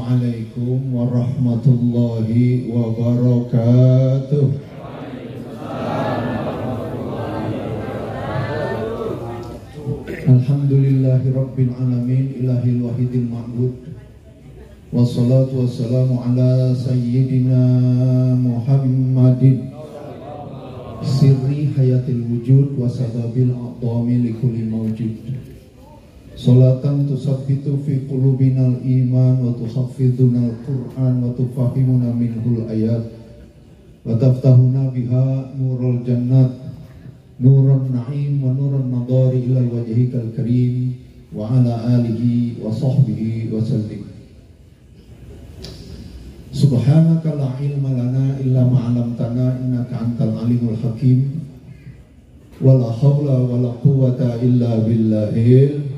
Assalamualaikum warahmatullahi wabarakatuh. Alhamdulillahi rabbil alamin, ilahil wahidil ma'bud. Wassalatu wassalamu ala sayyidina Muhammadin sirri hayatil wujud wa sababil a'dami likulli mawjud. Salatan tusabbitu fi qulubinal iman wa tuhaffidunal Qur'an wa tufahimuna minhul ayat wa taftahuna biha nurul jannat nurun na'im wa nurun nadari ila wajhikal karim wa ala alihi wa sahbihi wa sallim. Subhanaka la ilma lana illa ma'alamtana innaka antal alimul hakim wa la hawla wa la quwwata illa billahil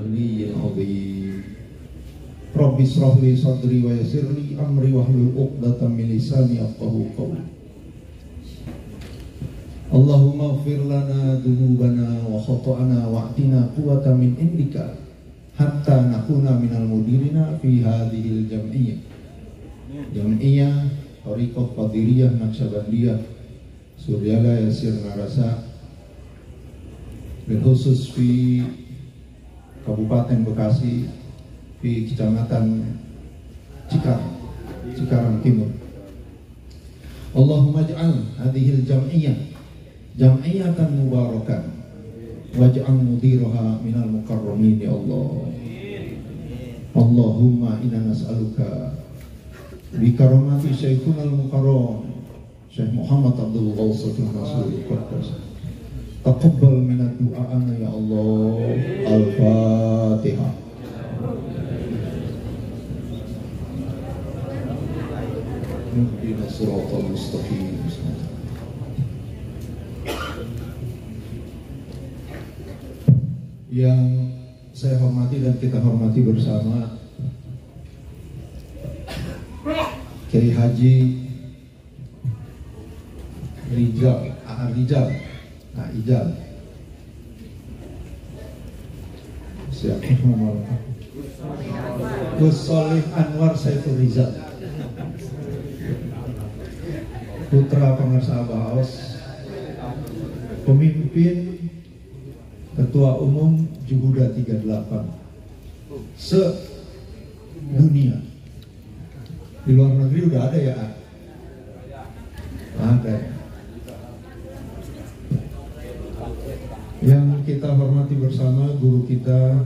aliyyil azim. Rabbi shrah li sadri wa yassir li amri wahlul 'uqdatam min lisani yafqahu qawli. Allahumma ighfir lana dhunubana wa khata'ana wa'tina quwwatan min indika hatta nakuna minal mudirina fi hadhil jam'iyyah. Jam'iyyah Thariqah Qadiriyah Naqsyabandiyah Suryala Yasir Narasa, berkhusus di Kabupaten Bekasi, di Kecamatan Cikarang Timur. Allahumma ij'al hadhil jam'iyyah jam'iyatan mubarakan waj'al mudiraha minal mukarramin ya Allah. Allahumma inna nas'aluka bi karamati Syekhuna al-Mukarram Syekh Muhammad Abdul Ghawsatul Mas'ud taqabbal minad du'a'ana ya Allah. Al-Fatihah. Ihdinas siratal mustaqim. Yang saya hormati dan kita hormati bersama Kiai Haji Rijal siapa namanya? Gus Solih Anwar Saiful Rizal, putra pengusaha Baos, pemimpin Ketua Umum Juhuda 38 se-dunia. Di luar negeri udah ada ya? Ada. Yang kita hormati bersama guru kita,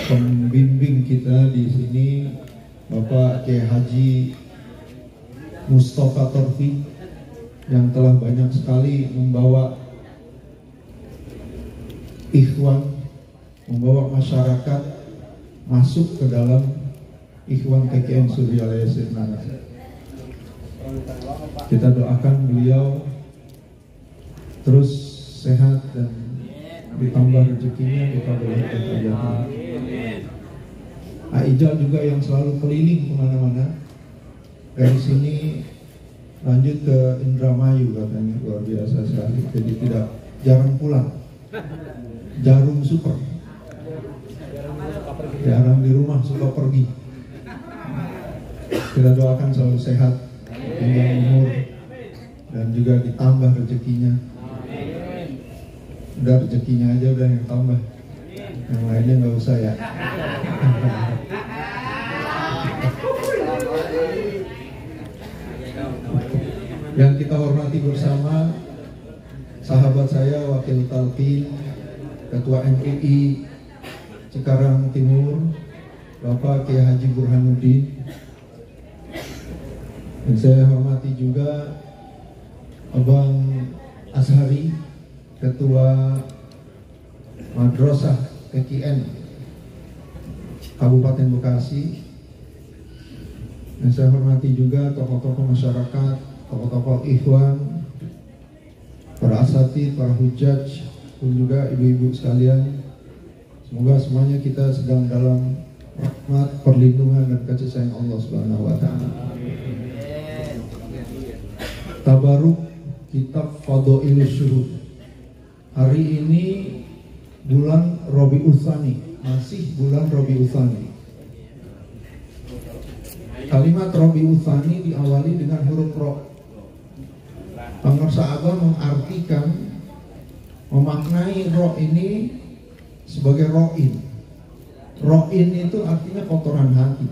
pembimbing kita di sini, Bapak Kiai Haji Mustafa Taufik, yang telah banyak sekali membawa ikhwan, membawa masyarakat masuk ke dalam Ikhwan KKN Suryala Yasir Narasa. Kita doakan beliau terus sehat dan ditambah rezekinya, dikabulkan hajatnya. Aijal juga yang selalu keliling kemana-mana. Dari sini lanjut ke Indramayu katanya, luar biasa sekali. Jadi jarang pulang. Jarum super, jarang di rumah, suka pergi. Kita doakan selalu sehat, panjang umur, dan juga ditambah rezekinya. Udah rezekinya aja udah yang tambah, yang lainnya nggak usah ya. Yang kita hormati bersama sahabat saya, Wakil Talqin, Ketua MUI Cikarang Timur, Bapak Kiai Haji Burhanuddin. Dan saya hormati juga Abang Ashari, Ketua Madrasah KKN Kabupaten Bekasi. Dan saya hormati juga tokoh-tokoh masyarakat, tokoh-tokoh ikhwan, para asatidz, para hujaj, dan juga ibu-ibu sekalian. Semoga semuanya kita sedang dalam rahmat, perlindungan, dan kasih sayang Allah Subhanahu wa Ta'ala. Tabaruk Kitab Fadhailus Syuhud. Hari ini bulan Rabiul Tsani, masih bulan Rabiul Tsani. Kalimat Rabiul Tsani diawali dengan huruf Ro. Pengarsa agama mengartikan, memaknai Ro ini sebagai ro'in. Ro'in itu artinya kotoran hati.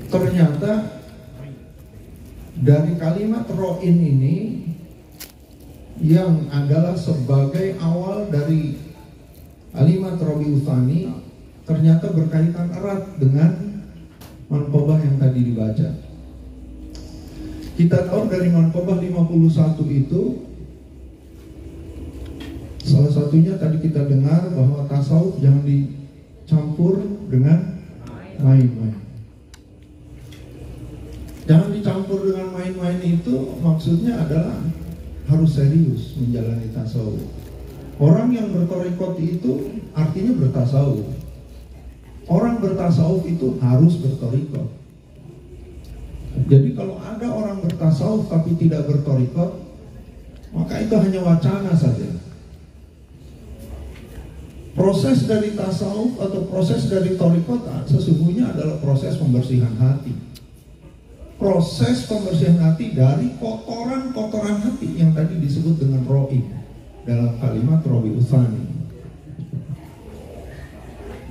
Ternyata dari kalimat ro'in ini yang adalah sebagai awal dari kalimat Rabiul Tsani, ternyata berkaitan erat dengan manqobah yang tadi dibaca. Kita tahu dari manqobah 51 itu, salah satunya tadi kita dengar bahwa tasawuf jangan dicampur dengan main-main. Jangan dicampur dengan main-main itu maksudnya adalah harus serius menjalani tasawuf. Orang yang bertorikot itu artinya bertasawuf. Orang bertasawuf itu harus bertorikot. Jadi kalau ada orang bertasawuf tapi tidak bertorikot, maka itu hanya wacana saja. Proses dari tasawuf atau proses dari torikot sesungguhnya adalah proses pembersihan hati. Proses pembersihan hati dari kotoran-kotoran hati yang tadi disebut dengan ro'in dalam kalimat Rabiul Tsani.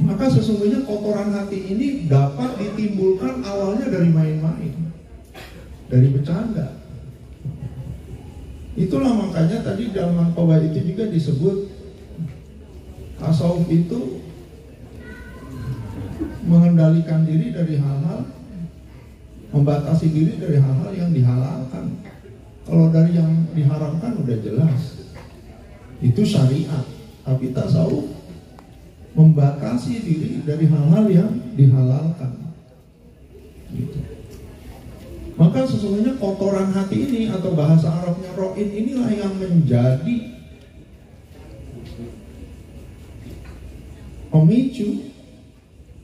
Maka sesungguhnya kotoran hati ini dapat ditimbulkan awalnya dari main-main, dari bercanda. Itulah makanya tadi dalam manqobah itu juga disebut tasawuf itu mengendalikan diri dari hal-hal, membatasi diri dari hal-hal yang dihalalkan. Kalau dari yang diharamkan udah jelas, itu syariat. Tapi tasawuf membatasi diri dari hal-hal yang dihalalkan. Gitu. Maka sesungguhnya kotoran hati ini atau bahasa Arabnya ro'in inilah yang menjadi pemicu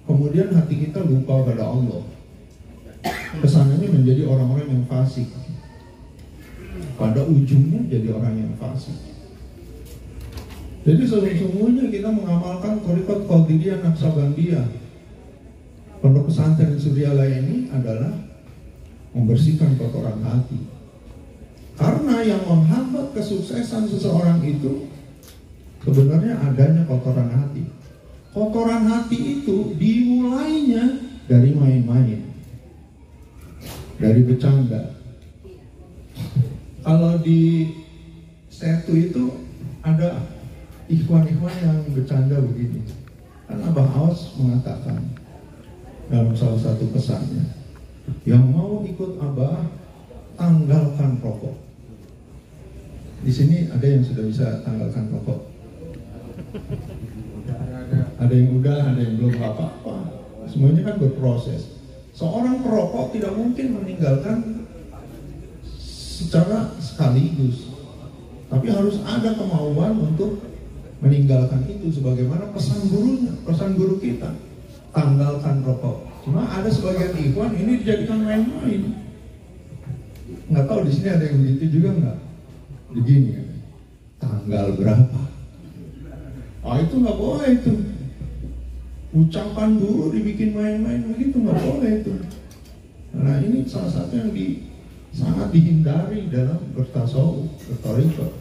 kemudian hati kita lupa pada Allah. Kesannya menjadi orang-orang yang fasik. Pada ujungnya jadi orang yang fasik. Jadi sesungguhnya kita mengamalkan thariqat Qadiriyah Naqsabandiyah, pondok pesantren Suryalaya ini adalah membersihkan kotoran hati. Karena yang menghambat kesuksesan seseorang itu sebenarnya adanya kotoran hati. Kotoran hati itu dimulainya dari main-main, dari bercanda. Kalau di Setu itu ada ikhwan-ikhwan yang bercanda begini. Kan Abah Awas mengatakan dalam salah satu pesannya, yang mau ikut Abah tanggalkan rokok. Di sini ada yang sudah bisa tanggalkan rokok. Ada yang udah, ada yang belum, apa-apa. Semuanya kan berproses. Seorang perokok tidak mungkin meninggalkan secara sekaligus, tapi harus ada kemauan untuk meninggalkan itu, sebagaimana pesan gurunya, pesan guru kita, tanggalkan rokok. Cuma ada sebagian ikhwan ini dijadikan main-main. Nggak tahu di sini ada yang begitu juga nggak? Begini kan, tanggal berapa? Ah itu nggak boleh itu. Ucapan guru dibikin main-main begitu, nggak boleh itu. Nah ini salah satu yang sangat dihindari dalam bertasawuf, berthariqat.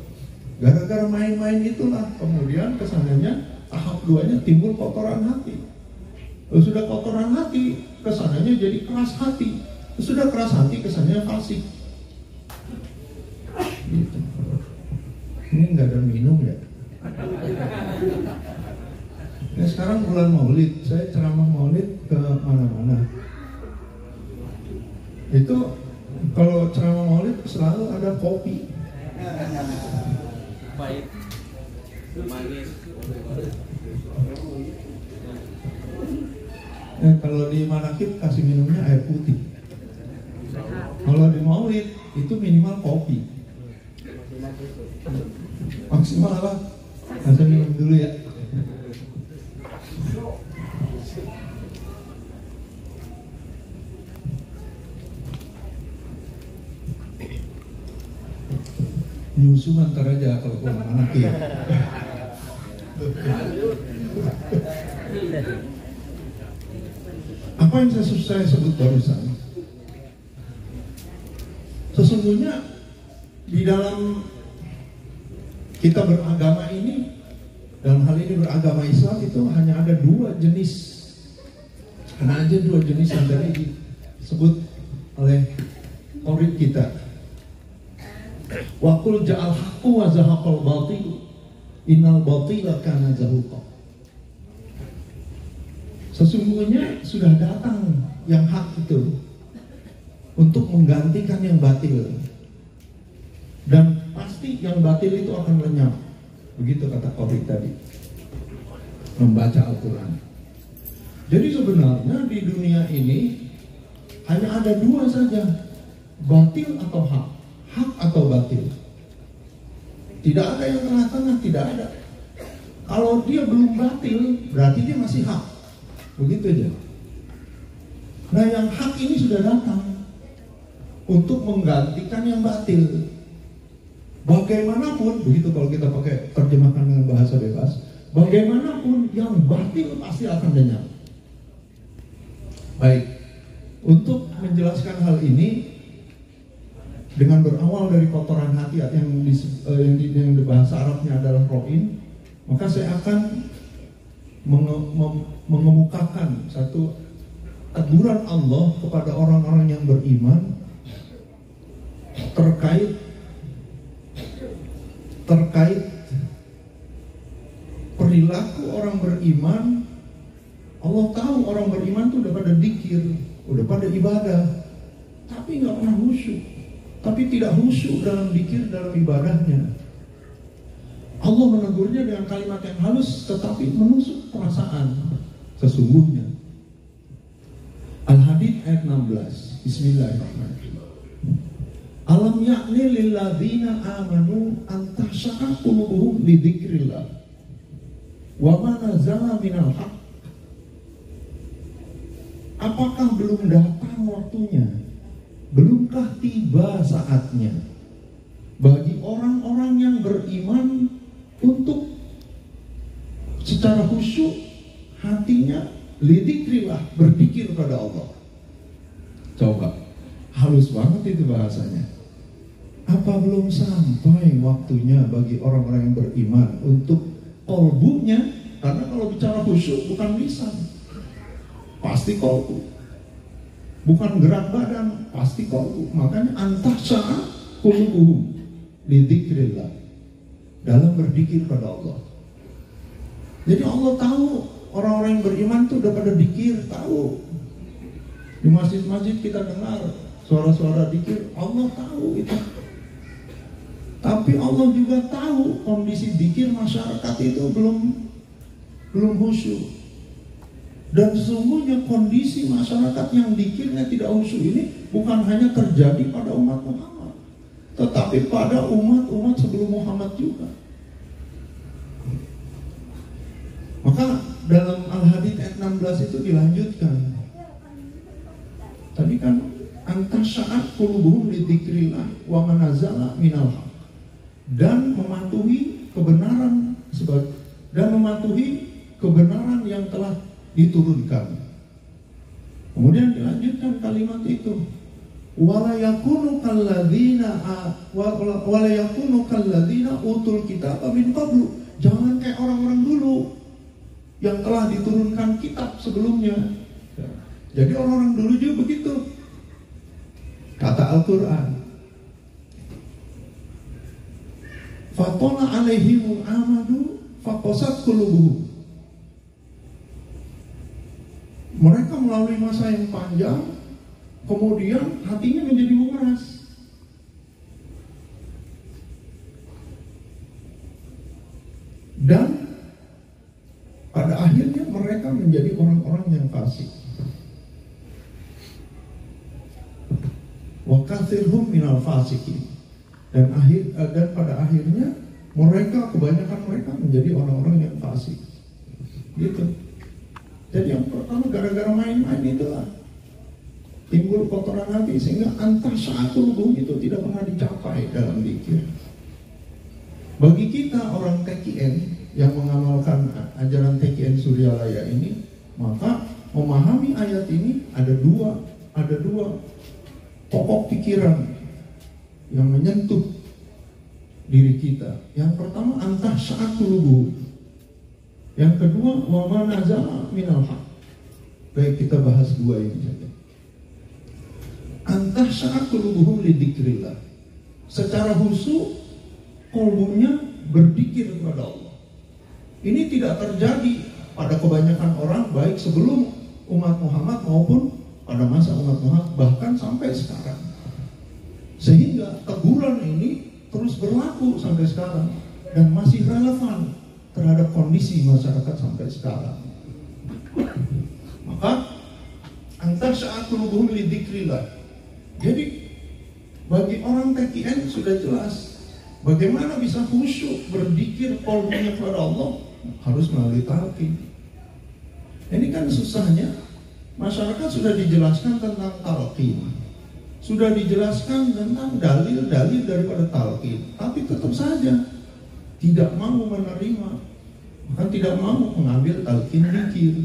Gara-gara main-main itulah kemudian kesannya tahap 2-nya timbul kotoran hati. Sudah kotoran hati, kesannya jadi keras hati. Sudah keras hati, kesannya fasik. Gitu. Ini nggak ada minum ya. Nah, sekarang bulan Maulid, saya ceramah Maulid ke mana-mana. Itu kalau ceramah Maulid selalu ada kopi. Baik, manis. Kalau di manakib kasih minumnya air putih. Kalau di Maulid itu minimal kopi. Maksimal apa? Saya minum dulu ya. Nyusu antar aja kalau kurang manakib. Apa Apa yang saya sebut barusan? Sesungguhnya di dalam kita beragama ini, dalam hal ini beragama Islam, itu hanya ada dua jenis. Hanya aja dua jenis yang tadi disebut oleh murid kita. Wa qul ja'al haqqu wa zahaqal batil innal batila kana zahuqa. Sesungguhnya sudah datang yang hak itu untuk menggantikan yang batil, dan pasti yang batil itu akan lenyap. Begitu kata Qori tadi, membaca Al-Quran. Jadi sebenarnya di dunia ini hanya ada dua saja, batil atau hak, hak atau batil. Tidak ada yang tengah-tengah, tidak ada. Kalau dia belum batil, berarti dia masih hak. Begitu aja. Nah, yang hak ini sudah datang untuk menggantikan yang batil. Bagaimanapun, begitu kalau kita pakai terjemahkan dengan bahasa bebas, bagaimanapun yang batil pasti akan lenyap. Baik, untuk menjelaskan hal ini dengan berawal dari kotoran hati yang di bahasa Arabnya adalah ro'in, maka saya akan mengemukakan satu teguran Allah kepada orang-orang yang beriman terkait perilaku orang beriman. Allah tahu orang beriman itu udah pada dzikir, udah pada ibadah, tapi nggak pernah khusyuk, tapi tidak khusyuk dalam dzikir, dalam ibadahnya. Allah menegurnya dengan kalimat yang halus tetapi menusuk perasaan. Sesungguhnya Al-Hadid ayat 16. Bismillahirrahmanirrahim. Alam ya'ni lilladzina amanu an tahsha'a qulubuhum li dzikrillah wa ma nazala minal haqq. Apakah belum datang waktunya? Belumkah tiba saatnya bagi orang-orang yang beriman untuk secara khusyuk hatinya lidzikrillah, berzikir pada Allah? Coba, halus banget itu bahasanya. Apa belum sampai waktunya bagi orang-orang yang beriman untuk kolbunya? Karena kalau bicara khusyuk bukan lisan, pasti kolbu. Bukan gerak badan, pasti kolbu. Makanya antahsya'a qulubuhum lidzikrillah, dalam berzikir pada Allah. Jadi Allah tahu orang-orang yang beriman itu udah pada zikir, tahu. Di masjid-masjid kita dengar suara-suara zikir, Allah tahu itu. Tapi Allah juga tahu kondisi zikir masyarakat itu belum khusyuk. Dan sesungguhnya kondisi masyarakat yang zikirnya tidak khusyuk ini bukan hanya terjadi pada umat Muhammad, tetapi pada umat-umat sebelum Muhammad juga. Maka dalam Al-Hadid ayat 16 itu dilanjutkan. Tadi kan antasya'at qulubuhum lidzikrillah wa manazala minal haq, dan mematuhi kebenaran yang telah diturunkan. Kemudian dilanjutkan kalimat itu, wala yakunu kalladzina utul kitaba min qablu. Jangan kayak orang-orang dulu yang telah diturunkan kitab sebelumnya. Jadi orang-orang dulu juga begitu. Kata Al-Quran, fatona alaihimul amadu faqasat qulubuhum. Mereka melalui masa yang panjang, kemudian hatinya menjadi mengeras. Dan pada akhirnya mereka menjadi orang-orang yang fasik. Wa katsirhum minal fasikin. Dan pada akhirnya kebanyakan mereka menjadi orang-orang yang fasik. Gitu. Jadi yang pertama gara-gara main-main itulah timbul kotoran hati, sehingga antasya'atul qulub itu tidak pernah dicapai dalam zikir. Bagi kita orang TKN yang mengamalkan ajaran TKN Suryalaya ini, maka memahami ayat ini ada dua pokok pikiran yang menyentuh diri kita. Yang pertama, antah sa'at qulubuhum. Yang kedua, wa ma nazala minal haq. Baik, kita bahas dua ini saja. Antah sa'at qulubuhum li dzikrillah. Secara khusyuk kalbunya berzikir kepada Allah. Ini tidak terjadi pada kebanyakan orang, baik sebelum umat Muhammad maupun pada masa umat Muhammad, bahkan sampai sekarang. Sehingga teguran ini terus berlaku sampai sekarang dan masih relevan terhadap kondisi masyarakat sampai sekarang. Maka antah sa'at qulubuhum li dzikrillah. Jadi bagi orang TKN sudah jelas bagaimana bisa khusyuk berzikir qalbunya kepada Allah, harus melalui talqin. Ini kan susahnya, masyarakat sudah dijelaskan tentang talqin, sudah dijelaskan tentang dalil-dalil daripada talqin, tapi tetap saja tidak mau menerima, bahkan tidak mau mengambil talqin dzikir.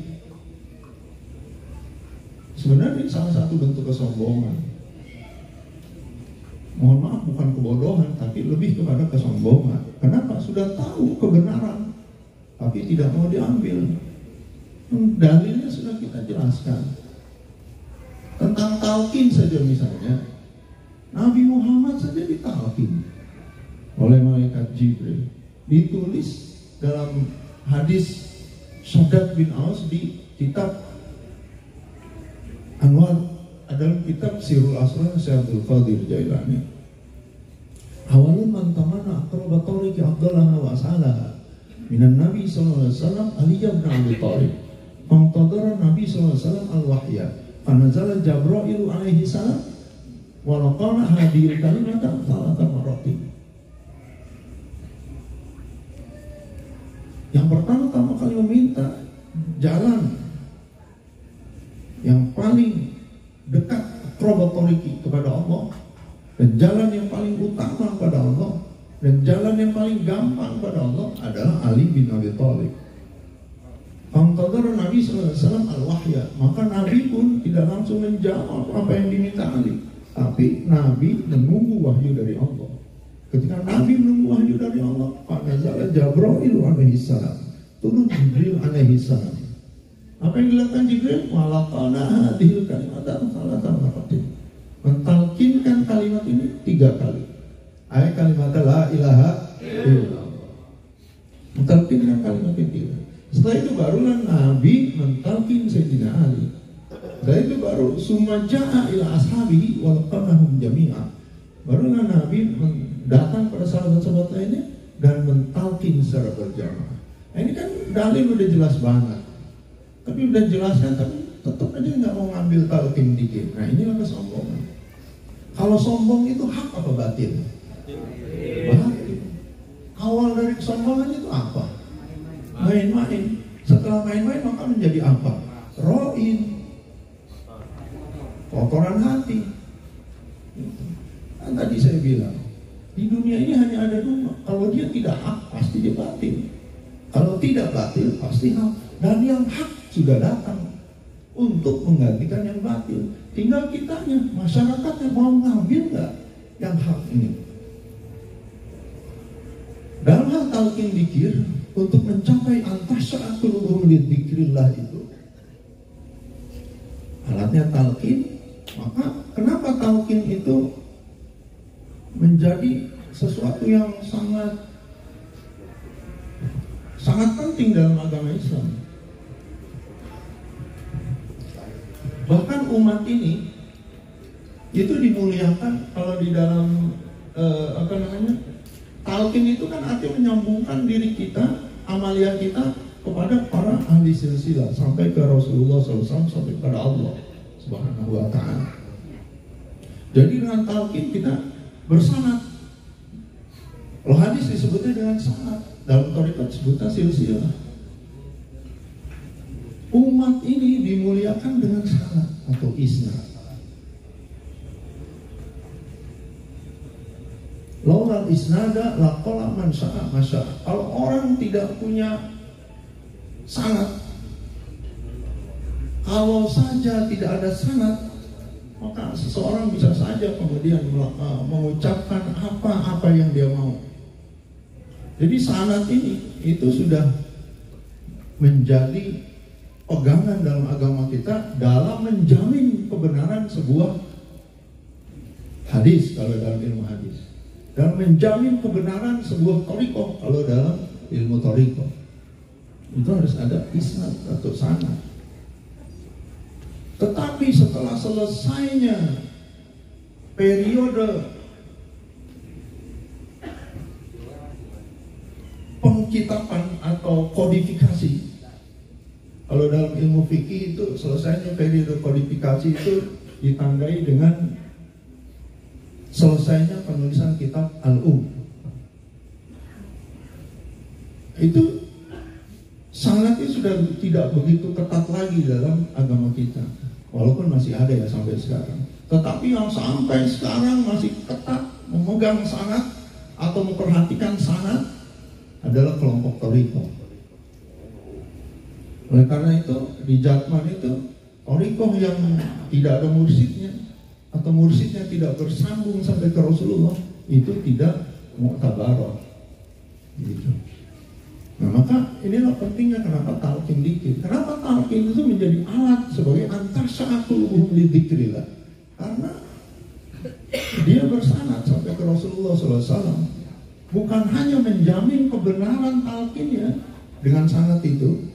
Sebenarnya ini salah satu bentuk kesombongan. Mohon maaf, bukan kebodohan, tapi lebih kepada kesombongan. Kenapa? Sudah tahu kebenaran, tapi tidak mau diambil. Dalilnya sudah kita jelaskan. Tentang talqin saja misalnya, Nabi Muhammad saja ditalqin oleh malaikat Jibril. Ditulis dalam hadis Shaddad bin Aus di kitab Anwar, dalam kitab Sirul Asrar Syekh Abdul Qadir Jailani. Awalun man tamana aqraba tariqi Abdullah wa as'alaha minan Nabi sallallahu alaihi wasallam Ali bin Abi Thalib. Fantadara Nabi sallallahu alaihi wasallam al-wahya. Fanazala Jabril alaihi salam wa laqana hadhil kalimata thalatha maratin. Yang pertama kali meminta jalan yang paling dekat akrobatoriki kepada Allah, dan jalan yang paling utama kepada Allah, dan jalan yang paling gampang kepada Allah adalah Ali bin Abi Thalib. Fantadara Nabi SAW al-wahya, maka Nabi pun tidak langsung menjawab apa yang diminta Ali, tapi Nabi menunggu wahyu dari Allah. Ketika Nabi menunggu wahyu dari Allah, fanazala Jabril alaihi salam, turun Jibril alaihi salam. Apa yang dilakukan Jibril? Walaqana hadhil kalimatan salatan maratin. Mentalkinkan kalimat ini 3 kali. Ayat kalimat la ilaha illallah. Mentalkinkan kalimat ini. Setelah itu barulah Nabi mentalkin Sayyidina Ali. Setelah itu baru sumaja'a ila ashabihi walaqanahum jami'a. Barulah Nabi datang pada sahabat-sahabat lainnya dan mentalkin secara berjamaah. Ini kan dalil udah jelas banget. Tapi udah jelaskan, tapi tetap aja nggak mau ngambil talqin dikit. Nah, inilah kesombongan. Kalau sombong itu hak apa batin? Batin. Awal dari kesombongan itu apa? Main-main. Setelah main-main maka menjadi apa? Ro'in. Kotoran hati. Kan tadi saya bilang, di dunia ini hanya ada 2. Kalau dia tidak hak, pasti dia batil. Kalau tidak batil, pasti hak. Dan yang hak sudah datang untuk menggantikan yang batil. Tinggal kitanya, masyarakatnya mau ngambil nggak yang hak ini. Dalam hal talqin dzikir, untuk mencapai antah sa'at qulubuhum li dzikrillah itu, alatnya talqin. Maka kenapa talqin itu menjadi sesuatu yang sangat penting dalam agama Islam? Bahkan umat ini itu dimuliakan kalau di dalam talqin itu kan artinya menyambungkan diri kita, amalia kita kepada para ahli silsilah sampai ke Rasulullah SAW, sampai kepada Allah Subhanahu wa ta'ala. Jadi dengan talqin kita bersanad. Kalau hadis disebutnya dengan sanad, dalam tarekat disebutnya silsilah. Umat ini dimuliakan dengan sanad atau isnad. Laulal isnada laqala man syaa masya. Kalau orang tidak punya sanad, Kalau saja tidak ada sanad, maka seseorang bisa saja kemudian mengucapkan apa yang dia mau. Jadi sanad ini itu sudah menjadi pegangan dalam agama kita dalam menjamin kebenaran sebuah hadis kalau dalam ilmu hadis, dan menjamin kebenaran sebuah thariqah kalau dalam ilmu thariqah. Itu harus ada isnad atau sanad. Tetapi setelah selesainya periode pengkitaban atau kodifikasi, kalau dalam ilmu fikih itu selesainya periode kodifikasi itu ditandai dengan selesainya penulisan kitab Itu sanadnya sudah tidak begitu ketat lagi dalam agama kita, walaupun masih ada ya sampai sekarang. Tetapi yang sampai sekarang masih ketat memegang sanad atau memperhatikan sanad adalah kelompok thariqah. Oleh karena itu di zaman itu thariqah yang tidak ada mursyidnya atau mursyidnya tidak bersambung sampai ke Rasulullah itu tidak mu'tabarah gitu. Nah, maka inilah pentingnya kenapa talqin dzikir. Kenapa talqin itu menjadi alat sebagai antasya'atul lidzikrillah? Karena dia bersanad sampai ke Rasulullah SAW. Bukan hanya menjamin kebenaran talqinnya dengan sanad itu,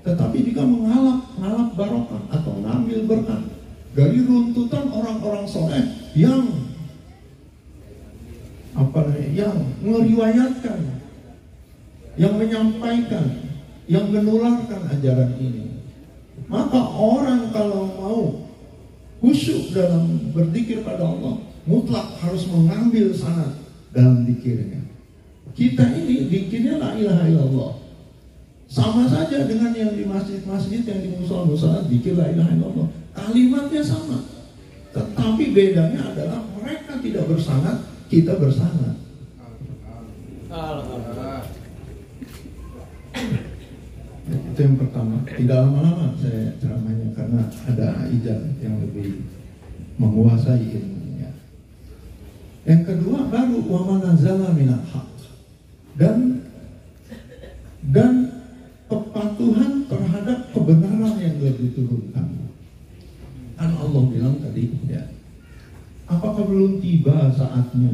tetapi juga mengalap barokah atau ngambil berkah dari runtutan orang-orang soleh yang yang meriwayatkan, yang menyampaikan, yang menularkan ajaran ini. Maka orang kalau mau khusyuk dalam berzikir pada Allah, mutlak harus mengambil sanad dalam zikirnya. Kita ini zikirnya la ilaha illallah. Sama saja dengan yang di masjid-masjid, yang di musola-musola zikir la ilaha illallah. Kalimatnya sama. Tetapi bedanya adalah mereka tidak bersanad, kita bersanad. Itu yang pertama. Tidak lama-lama saya ceramahnya karena ada Ijaz yang lebih menguasai ilmunya. Yang kedua baru wa manazala minal haq, dan kepatuhan terhadap kebenaran yang telah diturunkan. Kan Allah bilang tadi ya, apakah belum tiba saatnya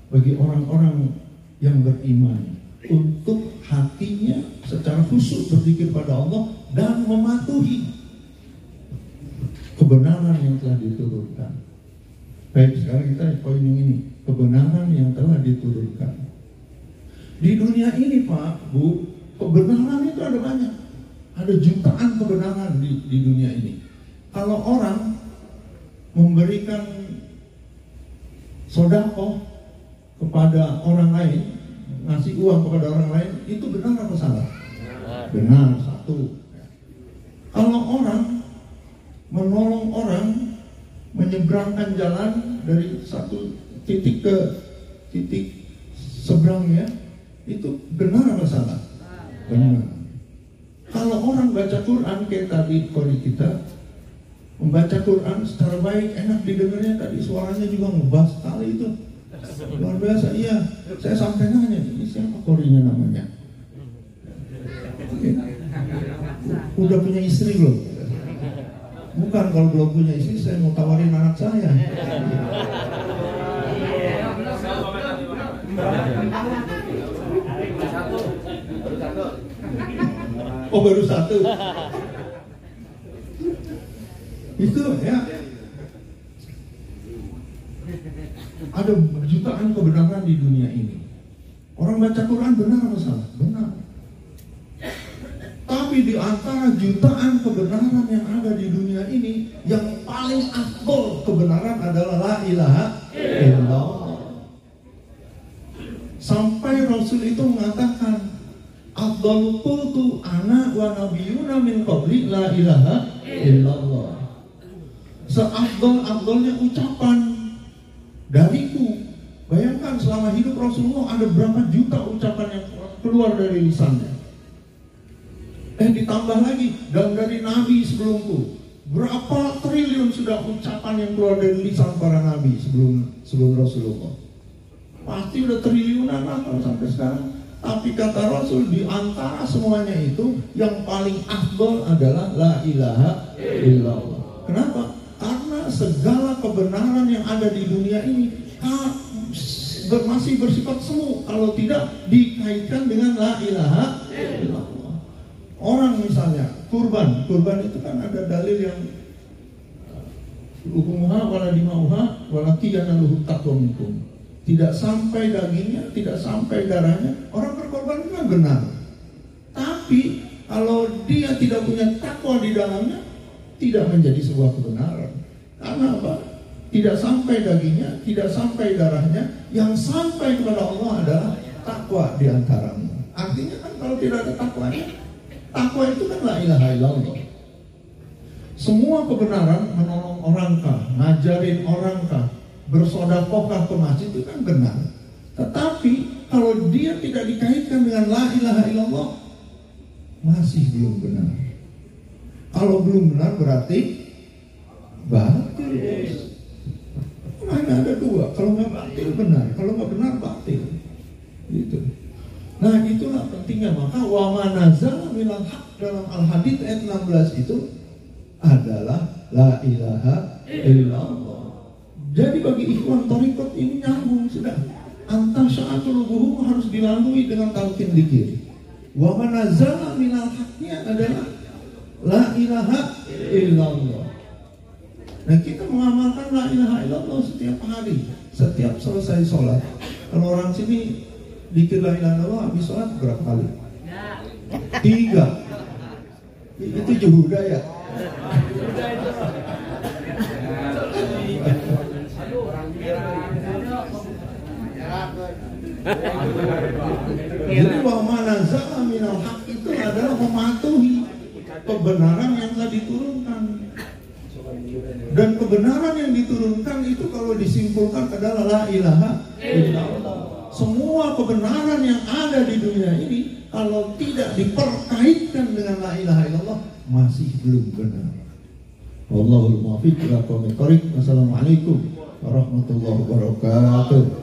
bagi orang-orang yang beriman untuk hatinya secara khusyuk berzikir pada Allah dan mematuhi kebenaran yang telah diturunkan. Baik, sekarang kita poin yang ini, kebenaran yang telah diturunkan. Di dunia ini Pak, Bu, kebenaran itu ada banyak. Ada jutaan kebenaran di dunia ini. Kalau orang memberikan sedekah kepada orang lain, ngasih uang kepada orang lain, itu benar atau salah? Benar, satu. Kalau orang menolong orang menyeberangkan jalan dari satu titik ke titik seberangnya, itu benar atau salah? Benar. Kalau orang baca Quran kayak tadi kori kita membaca Quran secara baik, enak didengarnya, tadi suaranya juga ngebas sekali itu. Luar biasa, iya. Saya sampai nanya, ini siapa korinya namanya? Udah punya istri belum? Bukan, kalau belum punya istri saya mau tawarin anak saya. Oh, baru satu. Itu ya. Ada jutaan kebenaran di dunia ini. Orang baca Quran benar atau salah? Benar. Tapi di antara jutaan kebenaran yang ada di dunia ini, yang paling afdol kebenaran adalah la ilaha illallah. Sampai Rasul itu mengatakan, afdalul qultu ana wa nabiyuna min qabli la ilaha illallah. Seafdol-afdolnya ucapan dariku. Bayangkan selama hidup Rasulullah ada berapa juta ucapan yang keluar dari lisannya. Ditambah lagi, dan dari nabi sebelumku, berapa triliun sudah ucapan yang keluar dari lisan para nabi sebelum Rasulullah. Pasti udah triliunan lah kalau sampai sekarang. Tapi kata Rasul, di antara semuanya itu yang paling afdol adalah la ilaha illallah. Kenapa? Karena segala kebenaran yang ada di dunia ini masih bersifat semu kalau tidak dikaitkan dengan la ilaha illallah. Orang misalnya kurban itu kan ada dalil yang ukumuha wala dimauha wala qiyana luhum taqwa minkum. Tidak sampai dagingnya, tidak sampai darahnya, orang berkorban itu kan benar. Tapi kalau dia tidak punya takwa di dalamnya, tidak menjadi sebuah kebenaran. Karena apa? Tidak sampai dagingnya, tidak sampai darahnya, yang sampai kepada Allah adalah takwa di antaramu. Artinya kan kalau tidak ada takwanya, takwa itu kan la ilaha illallah. Semua kebenaran, menolong orang kah, ngajarin orang kah, bersedekah ke masjid itu kan benar. Tetapi kalau dia tidak dikaitkan dengan la ilaha illallah, masih belum benar. Kalau belum benar berarti batil. Hanya ada dua, kalau nggak batil benar, kalau nggak benar batil. Gitu. Nah itulah pentingnya, maka wa manazala minal haq dalam Al-Hadid ayat 16 itu adalah la ilaha illallah. Jadi bagi ikhwan thariqat ini nyambung sudah. Anta sya'atul buhum harus dilalui dengan talqin dzikir. Wa manazala minal haqnya adalah la ilaha illallah. Nah kita mengamalkan la ilaha illallah setiap hari, setiap selesai sholat. Kalau orang sini dzikir la ilaha illallah habis sholat berapa kali? 3. Itu juhuda ya. Jadi wa manazala minal haq itu adalah mematuhi kebenaran yang telah diturunkan. Dan kebenaran yang diturunkan itu kalau disimpulkan adalah la ilaha illallah. Semua kebenaran yang ada di dunia ini kalau tidak diperkaitkan dengan la ilaha illallah masih belum benar. Wallahul muwaffiq ila aqwamit thoriq. Wassalamualaikum warahmatullahi wabarakatuh.